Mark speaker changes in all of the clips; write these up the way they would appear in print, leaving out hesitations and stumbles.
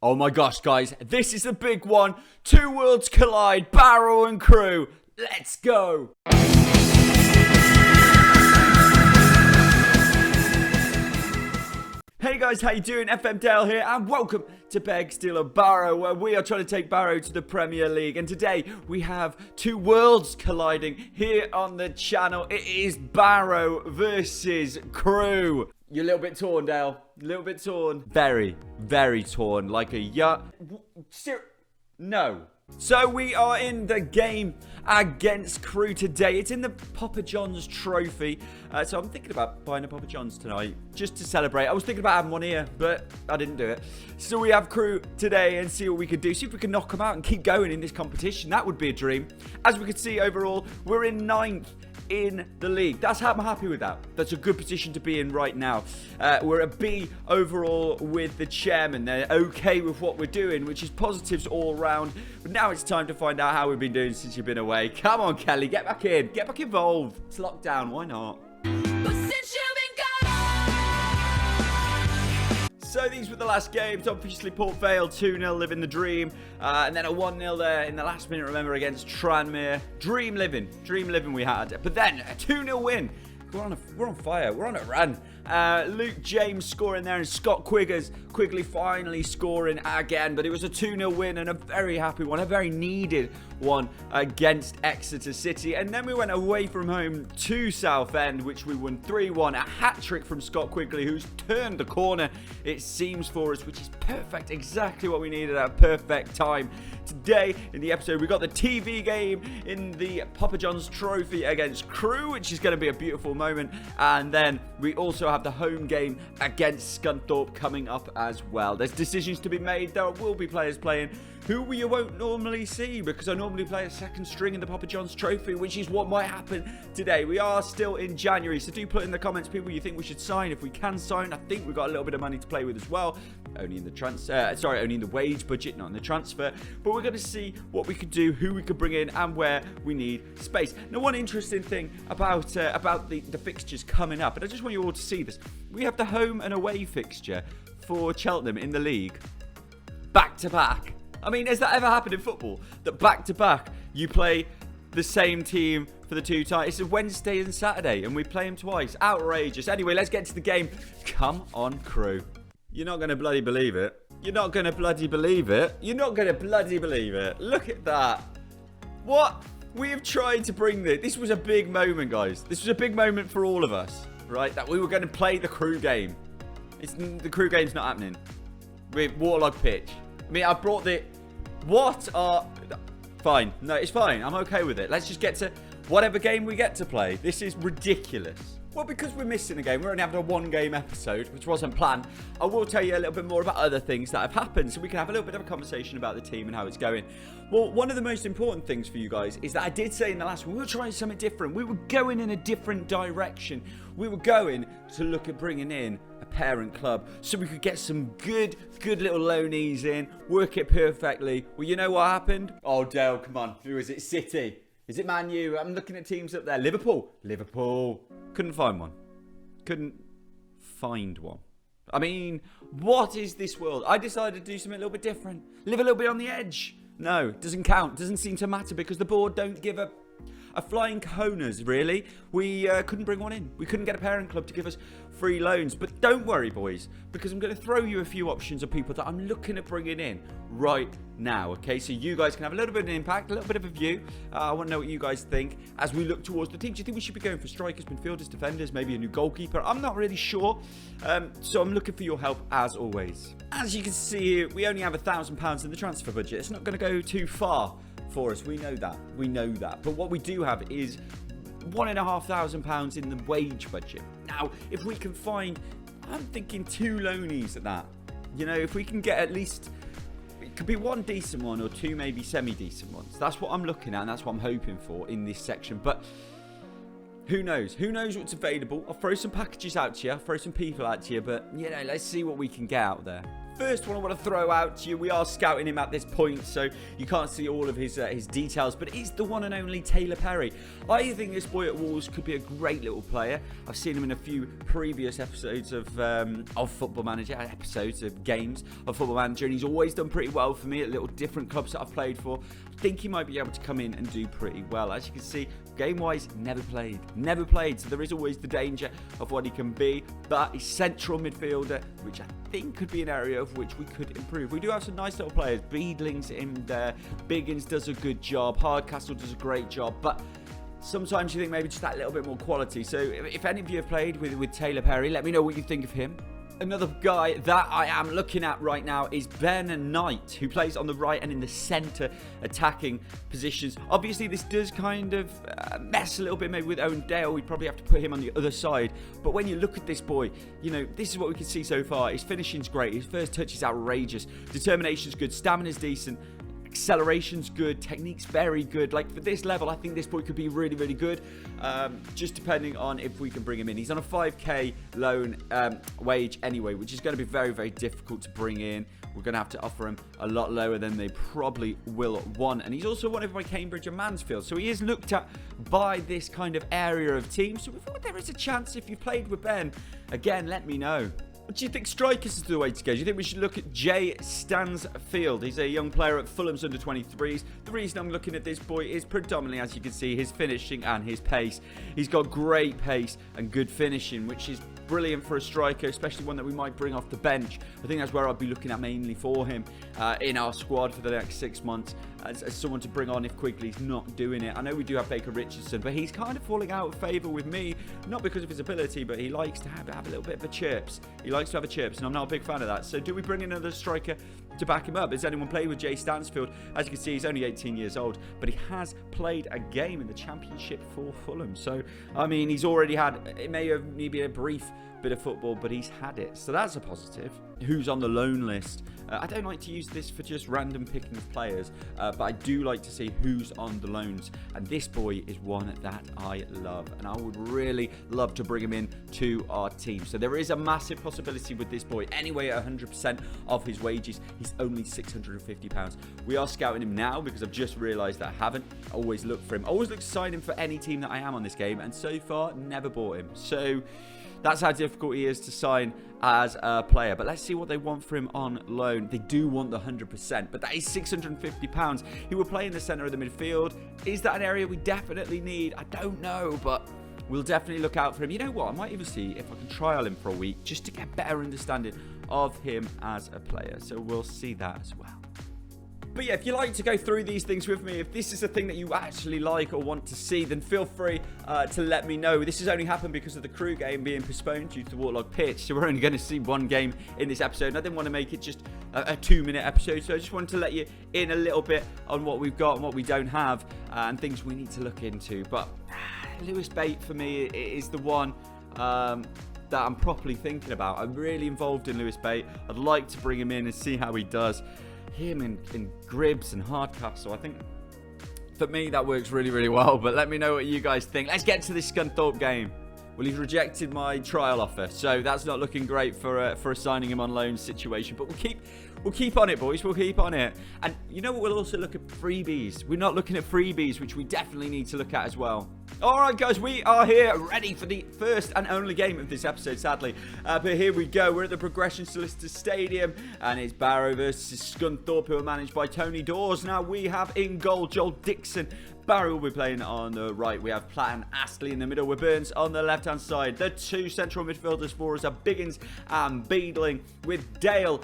Speaker 1: Oh my gosh, guys, this is the big one. Two worlds collide, Barrow and Crew. Let's go. Hey guys, how you doing? FM Dale here, and welcome to Beg, Steal or Barrow, where we are trying to take Barrow to the Premier League. And today we have two worlds colliding here on the channel. It is Barrow versus Crew. You're a little bit torn, Dale. A little bit torn. Very, very torn. Like a yacht. No. So we are in the game against Crew today. It's in the Papa John's trophy. So I'm thinking about buying a Papa John's tonight just to celebrate. I was thinking about having one here, but I didn't do it. So we have Crew today and see what we can do. See if we can knock them out and keep going in this competition. That would be a dream. As we can see overall, we're in 9th in the league. I'm happy with that. That's a good position to be in right now. We're a B overall with the chairman. They're okay with what we're doing, which is positives all around. But now it's time to find out how we've been doing since you've been away. Come on, Kelly, get back in. Get back involved. It's lockdown. Why not? So these were the last games. Obviously, Port Vale 2-0, living the dream. And then a 1-0 there in the last minute, remember, against Tranmere. Dream living we had. But then a 2-0 win. We're on fire. We're on a run. Luke James scoring there, and Scott Quigley finally scoring again. But it was a 2-0 win and a very happy one, a very needed one against Exeter City. And then we went away from home to Southend, which we won 3-1. A hat-trick from Scott Quigley, who's turned the corner, it seems, for us, which is perfect. Exactly what we needed at a perfect time. Today in the episode, we got the TV game in the Papa John's trophy against Crew, which is going to be a beautiful moment. And then we also have the home game against Scunthorpe coming up as well. There's decisions to be made. There will be players playing who you won't normally see, because I normally play a second string in the Papa John's trophy, which is what might happen today. We are still in January, so do put in the comments people you think we should sign. If we can sign, I think we've got a little bit of money to play with as well. Only in the only in the wage budget, not in the transfer. But we're going to see what we could do, who we could bring in, and where we need space. Now, one interesting thing about the fixtures coming up, and I just want you all to see this. We have the home and away fixture for Cheltenham in the league, back to back. I mean, has that ever happened in football? That back to back you play the same team for the two times? It's a Wednesday and Saturday, and we play them twice. Outrageous. Anyway, let's get to the game. Come on, Crew. You're not going to bloody believe it. You're not going to bloody believe it. You're not going to bloody believe it. Look at that. What? We have tried to bring this. This was a big moment, guys. This was a big moment for all of us, right? That we were going to play the Crew game. The Crew game's not happening. With waterlogged pitch. I mean, I brought the... Fine. No, it's fine. I'm okay with it. Let's just get to whatever game we get to play. This is ridiculous. Well, because we're missing a game, we're only having a one-game episode, which wasn't planned. I will tell you a little bit more about other things that have happened, so we can have a little bit of a conversation about the team and how it's going. Well, one of the most important things for you guys is that I did say in the last one, we were trying something different. We were going in a different direction. We were going to look at bringing in a parent club so we could get some good little loanees in, work it perfectly. Well, you know what happened? Oh, Dale, come on. Who is it? City. Is it Man U? I'm looking at teams up there. Liverpool. Couldn't find one. I mean, what is this world? I decided to do something a little bit different. Live a little bit on the edge. No, doesn't count. Doesn't seem to matter because the board don't give a flying cojones, really. We couldn't bring one in. We couldn't get a parent club to give us free loans. But don't worry, boys, because I'm going to throw you a few options of people that I'm looking at bringing in right now, okay? So you guys can have a little bit of an impact, a little bit of a view. I want to know what you guys think as we look towards the team. Do you think we should be going for strikers, midfielders, defenders, maybe a new goalkeeper? I'm not really sure. So I'm looking for your help as always. As you can see here, we only have £1,000 in the transfer budget. It's not going to go too far for us. We know that. But what we do have is £1,500 in the wage budget. Now, if we can find, I'm thinking 2 loanees at that. You know, if we can get at least, it could be 1 decent one or 2 maybe semi-decent ones. That's what I'm looking at, and that's what I'm hoping for in this section. But who knows? Who knows what's available? I'll throw some packages out to you. I'll throw some people out to you. But, you know, let's see what we can get out there. First one I want to throw out to you, we are scouting him at this point, so you can't see all of his details, but it's the one and only Taylor Perry. I think this boy at Wolves could be a great little player. I've seen him in a few previous episodes of Football Manager, episodes of games of Football Manager, and he's always done pretty well for me at little different clubs that I've played for. I think he might be able to come in and do pretty well. As you can see, game-wise, never played, so there is always the danger of what he can be, but he's central midfielder, which I think could be an area of which we could improve. We do have some nice little players. Beadling's in there, Biggins does a good job, Hardcastle does a great job, but sometimes you think maybe just that little bit more quality. So if any of you have played with Taylor Perry, let me know what you think of him. Another guy that I am looking at right now is Ben Knight, who plays on the right and in the centre attacking positions. Obviously, this does kind of mess a little bit maybe with Owen Dale. We'd probably have to put him on the other side. But when you look at this boy, you know, this is what we can see so far. His finishing's great. His first touch is outrageous. Determination's good. Stamina's decent. Acceleration's good, technique's very good. Like, for this level, I think this boy could be really, really good. Just depending on if we can bring him in. He's on a 5k loan wage anyway, which is going to be very, very difficult to bring in. We're going to have to offer him a lot lower than they probably will want. And he's also wanted by Cambridge and Mansfield. So he is looked at by this kind of area of teams. So we thought there is a chance if you played with Ben. Again, let me know. Do you think strikers is the way to go? Do you think we should look at Jay Stansfield? He's a young player at Fulham's under-23s. The reason I'm looking at this boy is predominantly, as you can see, his finishing and his pace. He's got great pace and good finishing, which is brilliant for a striker, especially one that we might bring off the bench. I think that's where I'll be looking at mainly for him in our squad for the next 6 months as someone to bring on if Quigley's not doing it. I know we do have Baker Richardson, but he's kind of falling out of favour with me, not because of his ability, but he likes to have a little bit of a chirps. He likes to have a chirps, and I'm not a big fan of that. So do we bring in another striker to back him up? Has anyone played with Jay Stansfield? As you can see, he's only 18 years old, but he has played a game in the Championship for Fulham. So, I mean, he's already had, it may have maybe a brief bit of football, but he's had it, so that's a positive. Who's on the loan list? I don't like to use this for just random picking of players, but I do like to see who's on the loans, and this boy is one that I love, and I would really love to bring him in to our team. So there is a massive possibility with this boy. Anyway, at 100% of his wages, he's only £650. We are scouting him now because I've just realised that I haven't always looked for him. I always look to sign him for any team that I am on this game, and so far never bought him. So that's how difficult he is to sign as a player. But let's see what they want for him on loan. They do want the 100%, but that is £650. He will play in the centre of the midfield. Is that an area we definitely need? I don't know, but we'll definitely look out for him. You know what? I might even see if I can trial him for a week just to get a better understanding of him as a player. So we'll see that as well. But yeah, if you like to go through these things with me, if this is a thing that you actually like or want to see, then feel free to let me know. This has only happened because of the Crew game being postponed due to the Waterlog pitch, so we're only going to see one game in this episode, and I didn't want to make it just a 2-minute episode, so I just wanted to let you in a little bit on what we've got and what we don't have, and things we need to look into. But Lewis Bate, for me, is the one that I'm properly thinking about. I'm really involved in Lewis Bate. I'd like to bring him in and see how he does. Him and Gribbs and Hardcastle, I think for me that works really, really well. But let me know what you guys think. Let's get to this Scunthorpe game. Well, he's rejected my trial offer, so that's not looking great for a signing him on loan situation. But we'll keep on it, boys. We'll keep on it. And you know what? We'll also look at freebies. We're not looking at freebies, which we definitely need to look at as well. All right, guys, we are here ready for the first and only game of this episode, sadly. But here we go. We're at the Progression Solicitors Stadium, and it's Barrow versus Scunthorpe, who are managed by Tony Dawes. Now, we have in goal Joel Dixon. Barrow will be playing on the right. We have Platt and Astley in the middle with Burns on the left-hand side. The two central midfielders for us are Biggins and Beadling, with Dale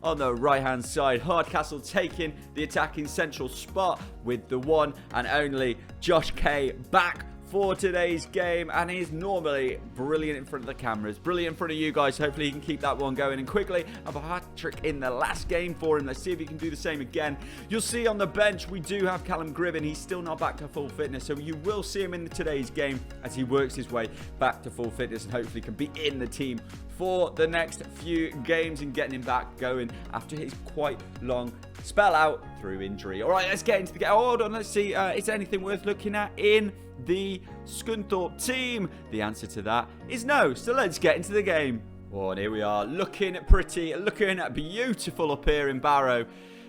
Speaker 1: on the right-hand side. Hardcastle taking the attacking central spot with the one and only Josh Kay back for today's game, and he's normally brilliant in front of the cameras, brilliant in front of you guys. Hopefully he can keep that one going, and quickly have a hat-trick in the last game for him. Let's see if he can do the same again. You'll see on the bench we do have Callum Gribben. He's still not back to full fitness, so you will see him in today's game as he works his way back to full fitness and hopefully can be in the team for the next few games and getting him back going after his quite long spell out through injury. All right, let's get into the game. Oh, hold on, let's see. Is there anything worth looking at in the Scunthorpe team? The answer to that is no, so let's get into the game. Oh, and here we are, looking pretty, looking beautiful up here in Barrow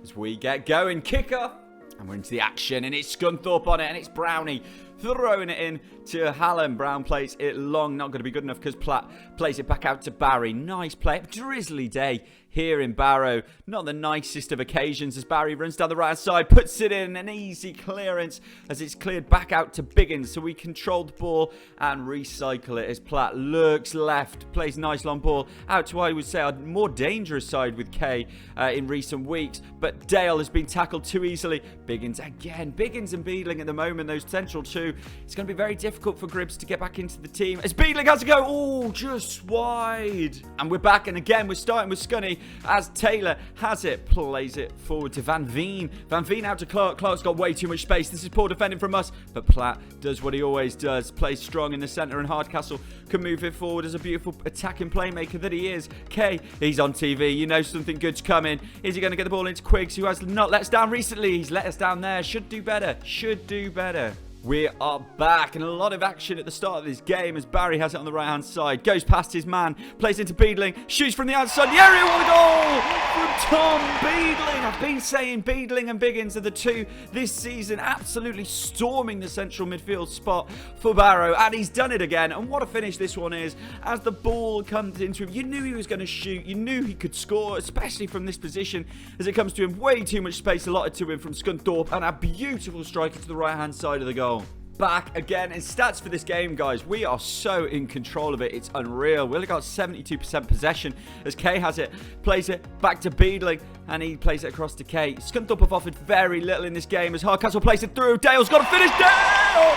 Speaker 1: as we get going. Kick off, and we're into the action, and it's Scunthorpe on it, and it's Brownie throwing it in to Hallam. Brown plays it long, not going to be good enough because Platt plays it back out to Barry. Nice play, drizzly day here in Barrow. Not the nicest of occasions as Barry runs down the right side, puts it in, an easy clearance as it's cleared back out to Biggins. So we control the ball and recycle it as Platt lurks left, plays nice long ball out to, I would say, a more dangerous side with Kay in recent weeks. But Dale has been tackled too easily. Biggins again. Biggins and Beedling at the moment, those central two. It's going to be very difficult for Gribbs to get back into the team as Beedling has to go. Oh, just wide. And we're back, and again, we're starting with Scunny as Taylor has it, plays it forward to Van Veen. Van Veen out to Clark. Clark's got way too much space. This is poor defending from us, but Platt does what he always does, plays strong in the centre, and Hardcastle can move it forward as a beautiful attacking playmaker that he is. Kay, he's on TV. You know something good's coming. Is he going to get the ball into Quiggs, who has not let us down recently? He's let us down there. Should do better. Should do better. We are back, and a lot of action at the start of this game as Barry has it on the right-hand side. Goes past his man, plays into Beedling, shoots from the outside. The area, what a goal from Tom Beedling. I've been saying Beedling and Biggins are the two this season absolutely storming the central midfield spot for Barrow, and he's done it again. And what a finish this one is. As the ball comes into him, you knew he was going to shoot. You knew he could score, especially from this position as it comes to him. Way too much space allotted to him from Scunthorpe, and a beautiful striker to the right-hand side of the goal. Back again in stats for this game, guys. We are so in control of it. It's unreal. We only got 72% possession as Kay has it. Plays it back to Beedling, and he plays it across to Kay. Scunthorpe have offered very little in this game as Hardcastle plays it through. Dale's got to finish. Dale!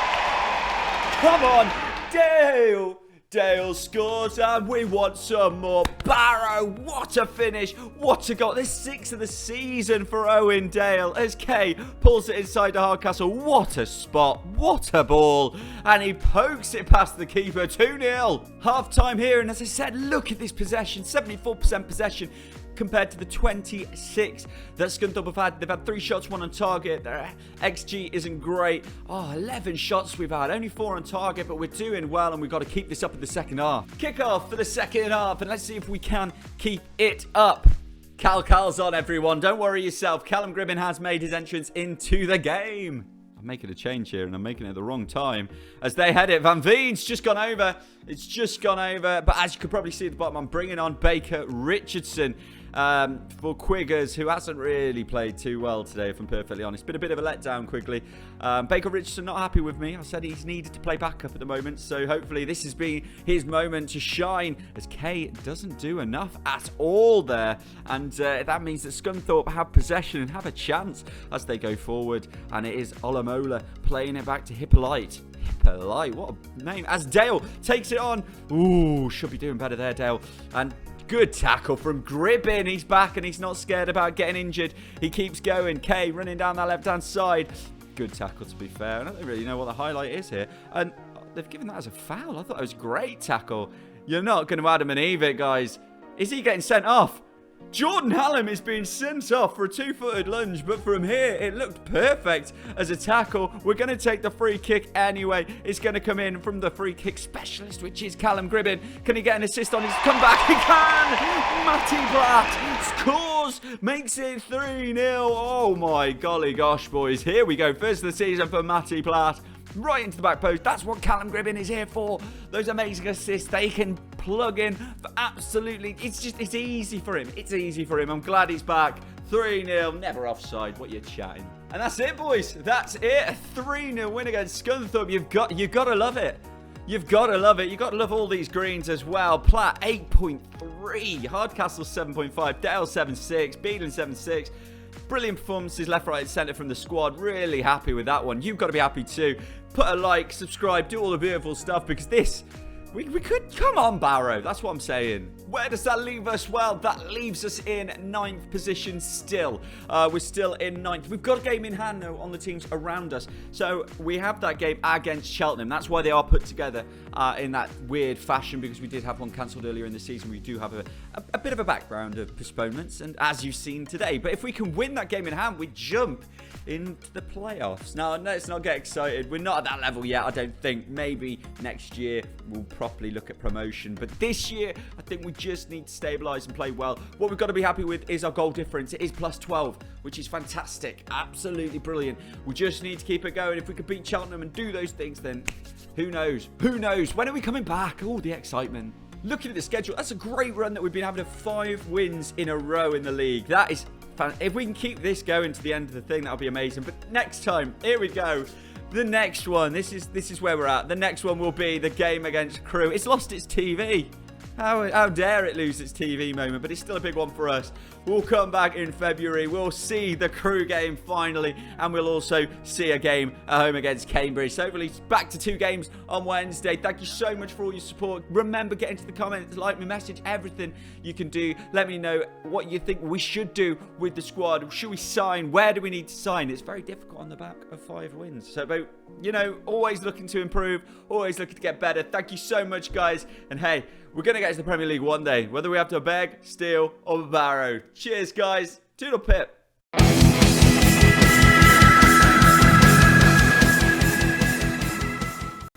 Speaker 1: Come on, Dale! Dale scores, and we want some more. Barrow, what a finish. What a goal. This 6th of the season for Owen Dale as Kay pulls it inside to Hardcastle. What a spot. What a ball. And he pokes it past the keeper. 2-0. Half time here, and as I said, look at this possession. 74% possession compared to the 26 that Scunthorpe have had. They've had 3 shots, 1 on target. Their XG isn't great. 11 shots we've had, only 4 on target, but we're doing well, and we've got to keep this up in the second half. Kick off for the second half, and let's see if we can keep it up. Cal's on, everyone. Don't worry yourself. Callum Gribbin has made his entrance into the game. I'm making a change here, and I'm making it at the wrong time as they head it. Van Veen's just gone over. It's just gone over, but as you can probably see at the bottom, I'm bringing on Baker Richardson for Quiggers, who hasn't really played too well today, if I'm perfectly honest. Been a bit of a letdown, Quigley. Baker Richardson not happy with me. I said he's needed to play backup at the moment, so hopefully this has been his moment to shine as Kay doesn't do enough at all there. And that means that Scunthorpe have possession and have a chance as they go forward. And it is Olamola playing it back to Hippolyte. Hippolyte, what a name. As Dale takes it on. Ooh, should be doing better there, Dale. And good tackle from Gribbin. He's back and he's not scared about getting injured. He keeps going. Kay running down that left-hand side. Good tackle, to be fair. I don't really know what the highlight is here. And they've given that as a foul. I thought it was a great tackle. You're not going to Adam and Eve it, guys. Is he getting sent off? Jordan Hallam is being sent off for a 2-footed lunge, but from here, it looked perfect as a tackle. We're going to take the free kick anyway. It's going to come in from the free kick specialist, which is Callum Gribbin. Can he get an assist on his comeback? He can! Matty Platt scores, makes it 3-0. Oh my golly gosh, boys. Here we go. First of the season for Matty Platt. Right into the back post. That's what Callum Gribbin is here for. Those amazing assists. They can plug in for absolutely. It's easy for him. It's easy for him. I'm glad he's back. 3-0. Never offside. What you chatting? And that's it, boys. That's it. A 3-0 win against Scunthorpe. You've got to love it. You've got to love it. You've got to love all these greens as well. Platt 8.3. Hardcastle 7.5. Dale 7.6. Beedling 7.6. Brilliant performances left, right, and centre from the squad. Really happy with that one. You've got to be happy too. Put a like, subscribe, do all the beautiful stuff because this, we could, come on Barrow. That's what I'm saying. Where does that leave us? Well, that leaves us in 9th position still. We're still in 9th. We've got a game in hand though on the teams around us. So we have that game against Cheltenham. That's why they are put together in that weird fashion because we did have one cancelled earlier in the season. We do have a bit of a background of postponements, and as you've seen today. But if we can win that game in hand, we jump into the playoffs. Now, let's not get excited. We're not at that level yet, I don't think. Maybe next year we'll properly look at promotion. But this year, I think we just need to stabilise and play well. What we've got to be happy with is our goal difference. It is plus 12, which is fantastic. Absolutely brilliant. We just need to keep it going. If we could beat Cheltenham and do those things, then who knows? Who knows? When are we coming back? Oh, the excitement. Looking at the schedule, that's a great run that we've been having of 5 wins in a row in the league. That is fun. If we can keep this going to the end of the thing, that'll be amazing. But next time, here we go. The next one, this is where we're at. The next one will be the game against Crew. It's lost its TV. How dare it lose its TV moment, but it's still a big one for us. We'll come back in February. We'll see the Crew game finally, and we'll also see a game at home against Cambridge. So hopefully back to 2 games on Wednesday. Thank you so much for all your support. Remember, get into the comments, like me, message, everything you can do. Let me know what you think we should do with the squad. Should we sign? Where do we need to sign? It's very difficult on the back of 5 wins. So, but, you know, always looking to improve, always looking to get better. Thank you so much, guys. And hey, we're going to get to the Premier League one day, whether we have to beg, steal, or Barrow. Cheers, guys. Toodle pip.